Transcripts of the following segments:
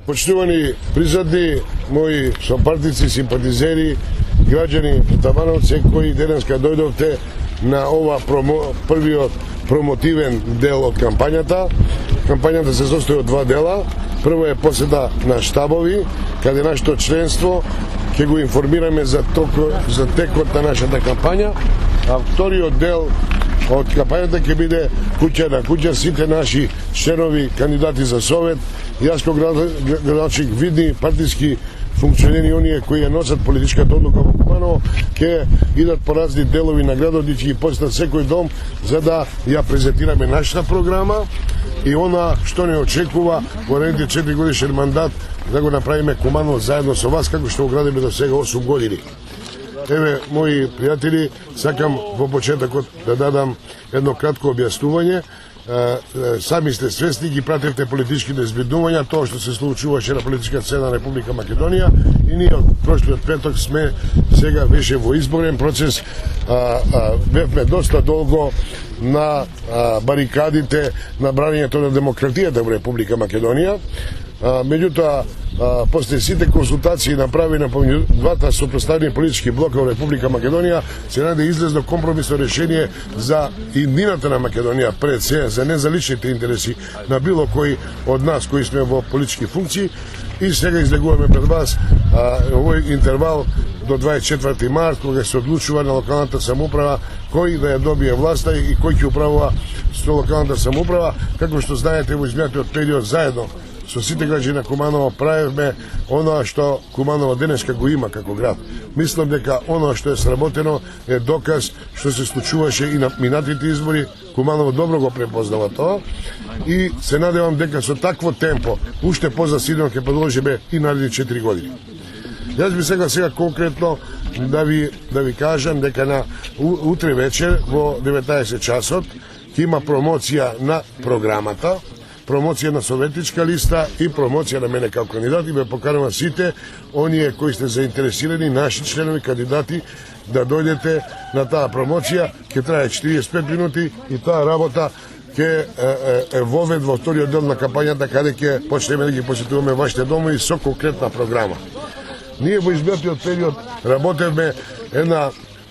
Почитувани присутни, мои сопартици, симпатизери, граѓани Табановци, кои денеска дојдовте на ова првиот промотивен дел од кампањата. Кампањата се состои од два дела. Прво е посета на штабови, каде нашето членство ќе го информираме за текот на нашата кампања, а вториот дел од кампањата ќе биде куќа на куќа, сите наши членови, кандидати за совет, јас како градоначалник, видни партиски функционери, оние кои ја носат политичката одлука во Куманово, ќе идат по разни делови на градот и ќе ги посетат секој дом за да ја презентираме нашата програма и она што не очекува во наредните 4 годишен мандат да го направиме Куманово заедно со вас, како што го градиме до сега 8 години. Еве, мои пријатели, сакам во почетокот да дадам едно кратко објаснување. Сами сте свесни, ги пратевте политичките збиднувања, тоа што се случуваше на политичка сцена на Република Македонија, и ние од прошлиот петок сме сега беше во изборен процес, бевме доста долго на барикадите на брањето на демократијата во Република Македонија. Меѓутоа, после сите консултации направени помеѓу двата сопроставени политички блока во Република Македонија, се најде излезно компромисно решение за иднината на Македонија, пред се за не за личните интереси на било кој од нас кои сме во политички функции, и сега излегуваме пред вас овој интервал до 24 март, кога се одлучува на локалната самоуправа кој да ја добие власта и кој ќе управува со локалната самоуправа. Како што знаете, во изминатиот период заедно со сите граѓани на Куманово правевме оноа што Куманово денеска го има како град. Мислам дека оноа што е сработено е доказ што се случуваше и на минатите избори. Куманово добро го препознава тоа и се надевам дека со такво темпо уште позасилно ќе продолжиме и наредни 4 години. Јас би сега конкретно да ви кажам дека на утре вечер во 19 часот ќе има промоција на програмата, промоција на советничка листа и промоција на мене како кандидат, и ме поканувам сите оние кои сте заинтересирани, наши членови, кандидати, да дојдете на таа промоција. Ќе трае 45 минути и таа работа ќе е вовед во вториот дел на кампањата, каде ќе почнеме да ги посетуваме вашите домови со конкретна програма. Ние во изминатиот период работевме една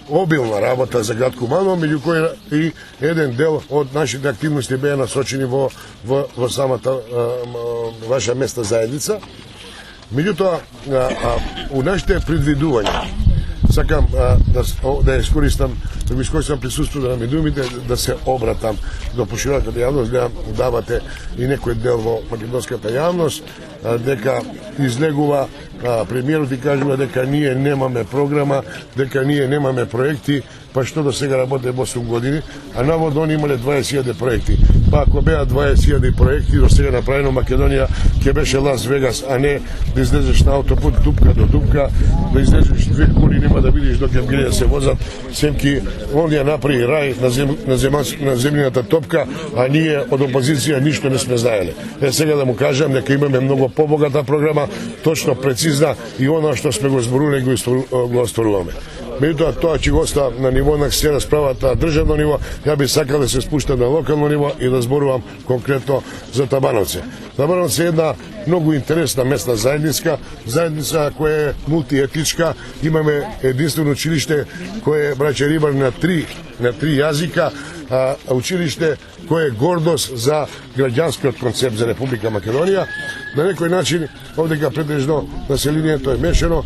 обилна работа за град Куманово, меѓу кои и еден дел од нашите активности беа насочени во самата ваша месна заедница. Меѓутоа, у нашите предвидувања, сакам да искористам присуството на медиумите, да се обратам до пошироката јавност, да давате и некој дел во македонската јавност, дека излегува премиерот и кажува дека ние немаме програма, дека ние немаме проекти, па што до сега работе 8 години, а наводно они имале 20.000 проекти. Па ако беа 20.000 проекти до сега направено, Македонија ќе беше Лас Вегас, а не да излезеш на автопут дупка до дупка, да излезеш 2 коли, нема да видиш доке греја се возат, семки он ја направи рај на земјината топка, а ние од опозиција ништо не сме знаеле. Сега да му кажам дека имаме многу побогата програма, точно прецизна, и она што сме го зборувале го остваруваме. Меѓутоа, тоа ќе го оставам на ниво на се расправата на државно ниво. Ја би сакал да се спуштам на локално ниво и да зборувам конкретно за Табановци. Табановци е една многу интересна месна заедница која е мултиетничка. Имаме единствено училиште кое е браќа Рибар на три јазика, училиште кое е гордост за граѓанскиот концепт за Република Македонија. На некој начин, овдека претежно населението е мешано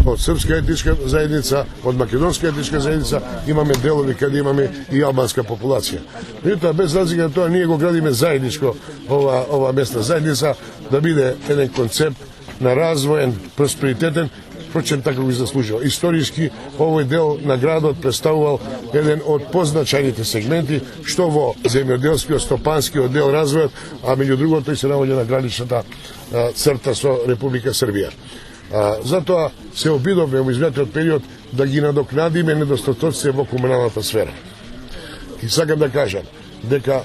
од српска етничка заедница, од македонска етничка заедница, имаме делови каде имаме и албанска популација. Меѓутоа, без разлика на тоа, ние го градиме заедничко ова месна заедница да биде еден концепт на развоен, просперитетен, впрочем така го заслужува. Историски овој дел на градот представувал еден од позначајните сегменти, што во земјоделскиот, стопанскиот дел развојот, а меѓу другото и се наоѓа на граничната црта со Република Србија. Затоа се обидовме во изминатиот период да ги надокнадиме недостатоците во комуналната сфера. И сакам да кажам дека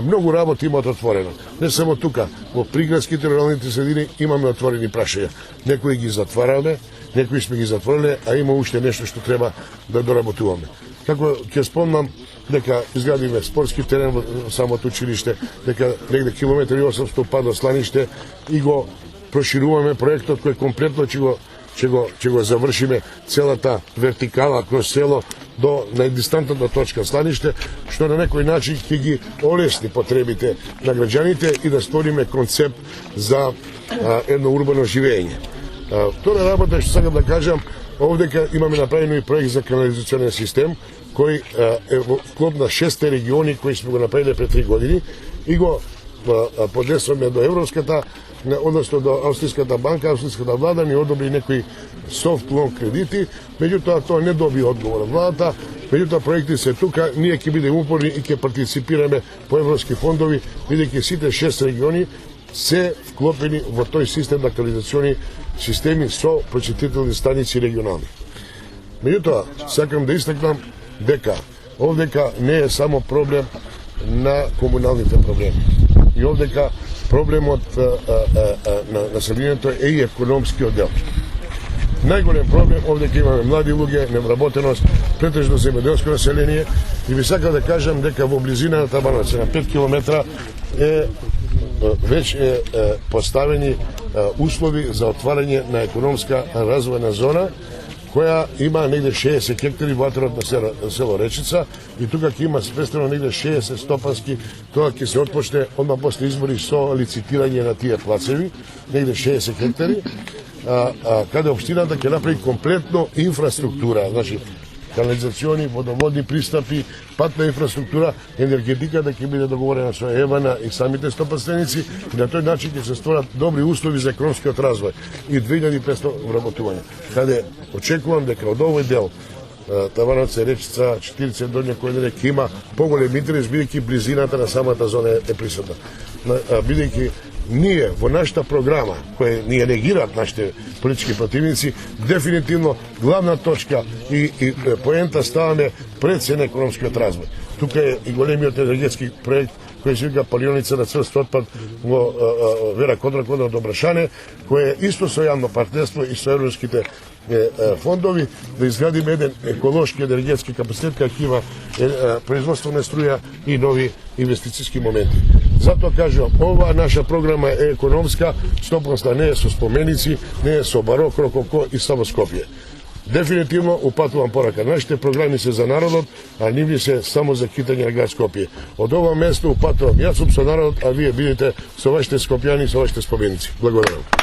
многу работи имаат отворено. Не само тука, во приградските руралните средини имаме отворени прашања. Некои ги затвараме, некои сме ги затвориле, а има уште нешто што треба да доработуваме. Како ќе спомнам дека изградиме спортски терен во самото училиште, дека негде километри 800 па до Сланиште и го прошируваме проектот кој комплетно ќе го завршиме целата вертикала кроз село до најдистантната точка станиште, што на некој начин ќе ги олесни потребите на граѓаните и да створиме концепт за едно урбано живење. Втора работа што сакам да кажам, овдека имаме направено и проект за канализационен систем кој е во склоп на 6 региони кои сме го направиле пред 3 години и го поднесоме до Европската, односно до Австриската банка. Австриската влада ни одобри некои софт лон кредити, меѓутоа тоа не доби одговор од владата, меѓутоа проекти се тука, ние ќе бидеме упорни и ќе партиципираме по европски фондови, бидејќи сите 6 региони се вклопени во тој систем на канализациони системи со прочистителни станици регионални. Меѓутоа, сакам да истакнам дека овдека не е само проблем на комуналните проблеми. И овдека проблемот на населението е и економскиот дел. Најголем проблем овдека имаме млади луѓе, невработеност, претежно земјоделско население и ви сакам да кажам дека во близина на Табановци на 5 км веќе поставени услови за отварање на економска развојна зона која има негде 60 хектари во атерот на село Речица и тука ќе има спестено негде 60 стопански, тоа ќе се отпочне одма после избори со лицитирање на тие плацеви, негде 60 хектари, каде општината ќе направи комплетно инфраструктура, значи канализациони, водоводни пристапи, патна инфраструктура, енергетиката ќе биде договорена со ЕВАНА и самите стопанственици и на тој начин ќе се створат добри услови за економскиот развој и 2500 вработувања. Каде очекувам дека од овој дел Табановци, Речица, 40 до некој ден ќе има поголем интерес, бидејќи близината на самата зона е присутна. Бидејќи ние во нашата програма, која ние негираат нашите политички противници, дефинитивно главна точка и поента ставаме пред се на економскиот развој. Тука е и големиот енергетски проект кој се вика палионица на цврст отпад во Вера Кодрак до Брашане, кој е исто со јавно партнерство и со европските фондови да изградиме еден еколошки енергетски капацитет кој ќе има производство на струја и нови инвестициски моменти. Затоа кажувам, ова наша програма е економска, стопанска, не е со споменици, не е со барок, рококо и само Скопје. Дефинитивно упатувам порака. Нашите програми се за народот, а нивни се само за китање на град Скопје. Од ова место упатувам, јас сум со народот, а вие бидете со вашите скопјани, со вашите споменици. Благодарам.